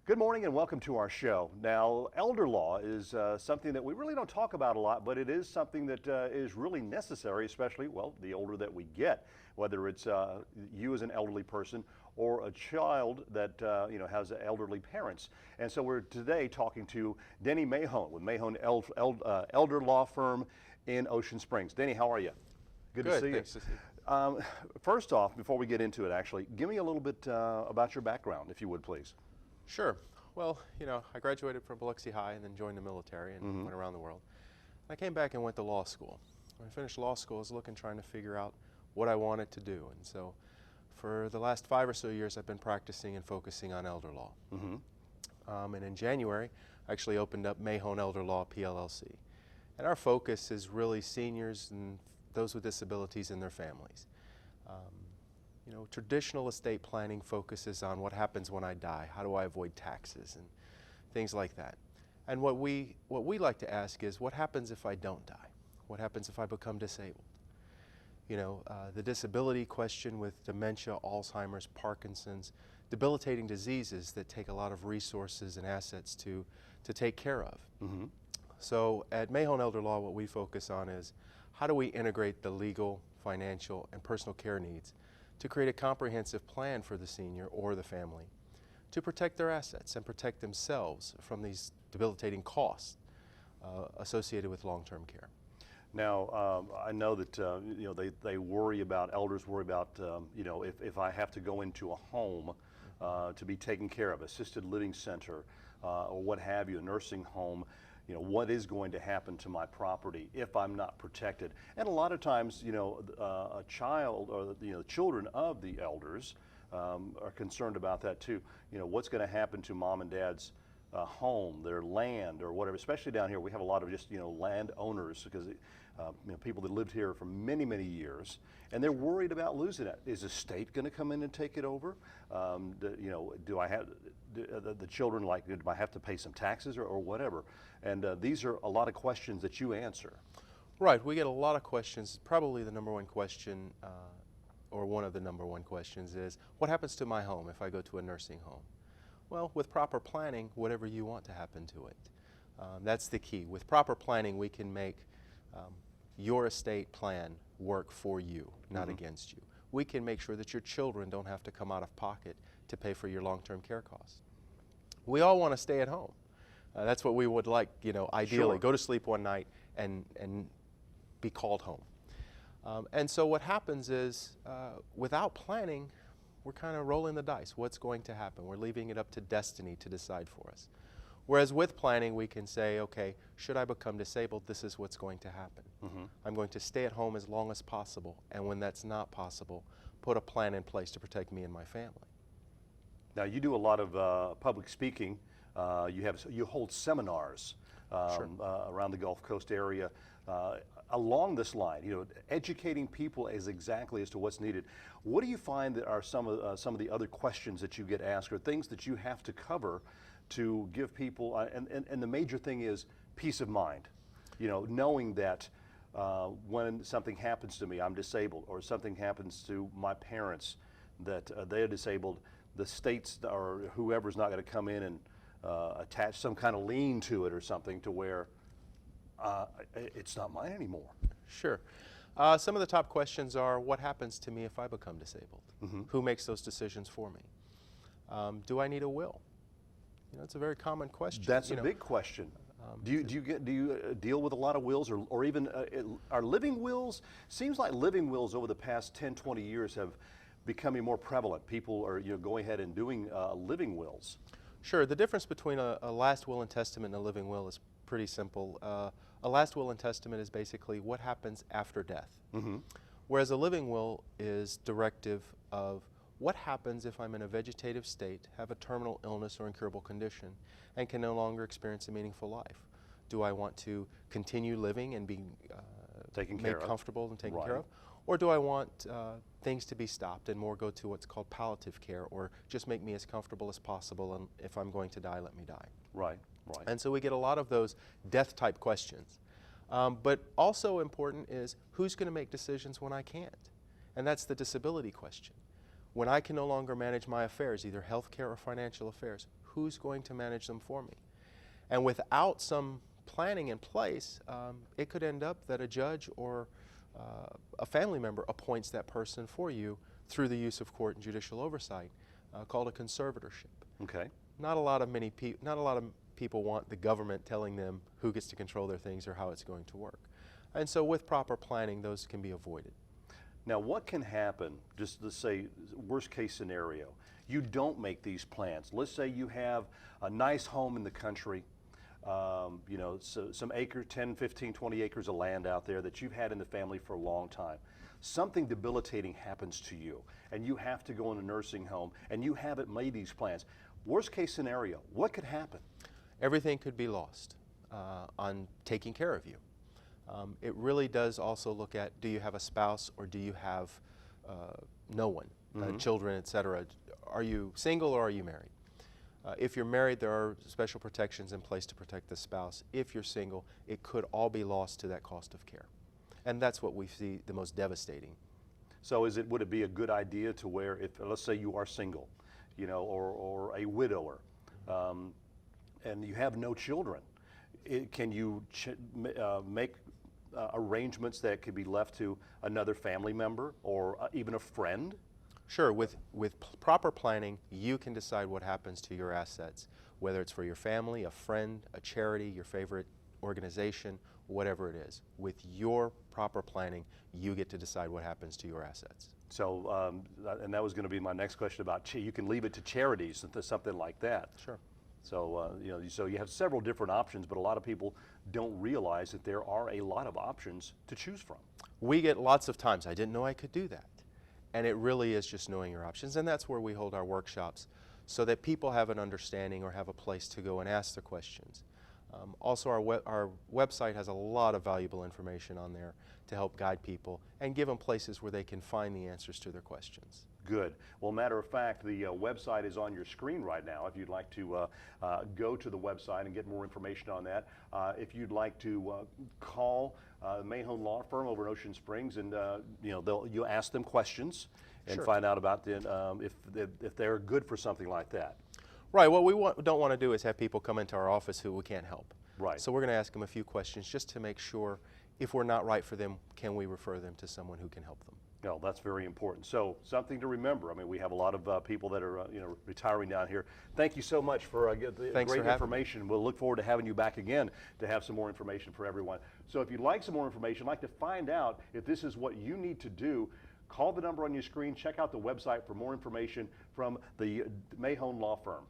Good morning and welcome to our show. Now, elder law is something that we really don't talk about a lot, but it is something that is really necessary, especially, well, the older that we get, whether it's you as an elderly person or a child that has elderly parents. And so we're today talking to Dennie Mayhone with Mayhone Elder Law Firm in Ocean Springs. Dennie, how are you? Good to see you. Thanks to see you. First off, before we get into it, actually, give me a little bit about your background, if you would, please. Sure. Well, I graduated from Biloxi High and then joined the military and went around the world. I came back and went to law school. When I finished law school, I was trying to figure out what I wanted to do. And so for the last 5 or so years, I've been practicing and focusing on elder law. And in January, I actually opened up Mayhone Elder Law PLLC. And our focus is really seniors and those with disabilities and their families. Traditional estate planning focuses on what happens when I die. How do I avoid taxes and things like that? And what we like to ask is, what happens if I don't die? What happens if I become disabled? The disability question with dementia, Alzheimer's, Parkinson's, debilitating diseases that take a lot of resources and assets to take care of. So at Mayhone Elder Law, what we focus on is, how do we integrate the legal, financial, and personal care needs to create a comprehensive plan for the senior or the family to protect their assets and protect themselves from these debilitating costs associated with long-term care. Now, I know that they worry about, elders worry about, if I have to go into a home to be taken care of, assisted living center, or what have you, a nursing home. What is going to happen to my property if I'm not protected? And a lot of times, a child or children of the elders are concerned about that too. What's going to happen to mom and dad's home, their land, or whatever. Especially down here, we have a lot of just land owners, because people that lived here for many, many years, and they're worried about losing it. Is the state going to come in and take it over? Do I have the children, do I have to pay some taxes or whatever? And these are a lot of questions that you answer. Right, we get a lot of questions. Probably the number one question, or one of the number one questions, is, what happens to my home if I go to a nursing home? Well, with proper planning, whatever you want to happen to it. That's the key. With proper planning, we can make your estate plan work for you, not against you. We can make sure that your children don't have to come out of pocket to pay for your long-term care costs. We all want to stay at home. That's what we would like, ideally. Sure. Go to sleep one night and be called home. And so what happens is, without planning, we're kind of rolling the dice. What's going to happen? We're leaving it up to destiny to decide for us. Whereas with planning, we can say, okay, should I become disabled, this is what's going to happen. I'm going to stay at home as long as possible, and when that's not possible, put a plan in place to protect me and my family. Now, you do a lot of public speaking. You hold seminars around the Gulf Coast area along this line, educating people exactly as to what's needed. What do you find that are some of the other questions that you get asked, or things that you have to cover to give people, and the major thing is peace of mind, knowing that when something happens to me, I'm disabled, or something happens to my parents that they're disabled, the states or whoever's not going to come in and attach some kind of lien to it or something to where it's not mine anymore. Sure. Some of the top questions are, what happens to me if I become disabled? Who makes those decisions for me? Do I need a will? It's a very common question. That's a big question. Do you deal with a lot of wills, or even are living wills? Seems like living wills over the past 10, 20 years have becoming more prevalent. People are going ahead and doing living wills. Sure. The difference between a last will and testament and a living will is pretty simple. A last will and testament is basically what happens after death, whereas a living will is directive of what happens if I'm in a vegetative state, have a terminal illness or incurable condition, and can no longer experience a meaningful life. Do I want to continue living and be made comfortable and taken care of? Or do I want things to be stopped and more go to what's called palliative care, or just make me as comfortable as possible, and if I'm going to die, let me die. Right. And so we get a lot of those death-type questions. But also important is, who's going to make decisions when I can't? And that's the disability question. When I can no longer manage my affairs, either healthcare or financial affairs, who's going to manage them for me? And without some planning in place, it could end up that a judge or a family member appoints that person for you through the use of court and judicial oversight, called a conservatorship. Okay. Not a lot of people want the government telling them who gets to control their things or how it's going to work. And so with proper planning, those can be avoided. Now, what can happen, just to say, worst case scenario, you don't make these plans. Let's say you have a nice home in the country, you know, so some acres, 10, 15, 20 acres of land out there that you've had in the family for a long time. Something debilitating happens to you, and you have to go in a nursing home, and you haven't made these plans. Worst case scenario, what could happen? Everything could be lost on taking care of you. It really does also look at, do you have a spouse or do you have no one, children, etc. Are you single or are you married? If you're married, there are special protections in place to protect the spouse. If you're single, it could all be lost to that cost of care. And that's what we see the most devastating. So would it be a good idea to where, if let's say you are single, you know, or a widower, and you have no children, can you make arrangements that could be left to another family member or even a friend? Sure, with proper planning, you can decide what happens to your assets, whether it's for your family, a friend, a charity, your favorite organization, whatever it is. With your proper planning, you get to decide what happens to your assets. So, and that was going to be my next question about, you can leave it to charities, something like that. Sure. So, you know, so you have several different options, but a lot of people don't realize that there are a lot of options to choose from. We get lots of times, I didn't know I could do that. And it really is just knowing your options. And that's where we hold our workshops, so that people have an understanding or have a place to go and ask their questions. Also, our website has a lot of valuable information on there to help guide people and give them places where they can find the answers to their questions. Good. Well, matter of fact, the website is on your screen right now if you'd like to go to the website and get more information on that. If you'd like to call Mayhone Law Firm over in Ocean Springs, and you know, you'll ask them questions and Sure. find out about if they're good for something like that. Right, what we don't want to do is have people come into our office who we can't help. Right. So we're going to ask them a few questions just to make sure if we're not right for them, can we refer them to someone who can help them? No, that's very important. So something to remember. I mean, we have a lot of people that are you know, retiring down here. Thank you so much for the Thanks great for having information. We'll look forward to having you back again to have some more information for everyone. So if you'd like some more information, like to find out if this is what you need to do, call the number on your screen, check out the website for more information from the Mayhone Law Firm.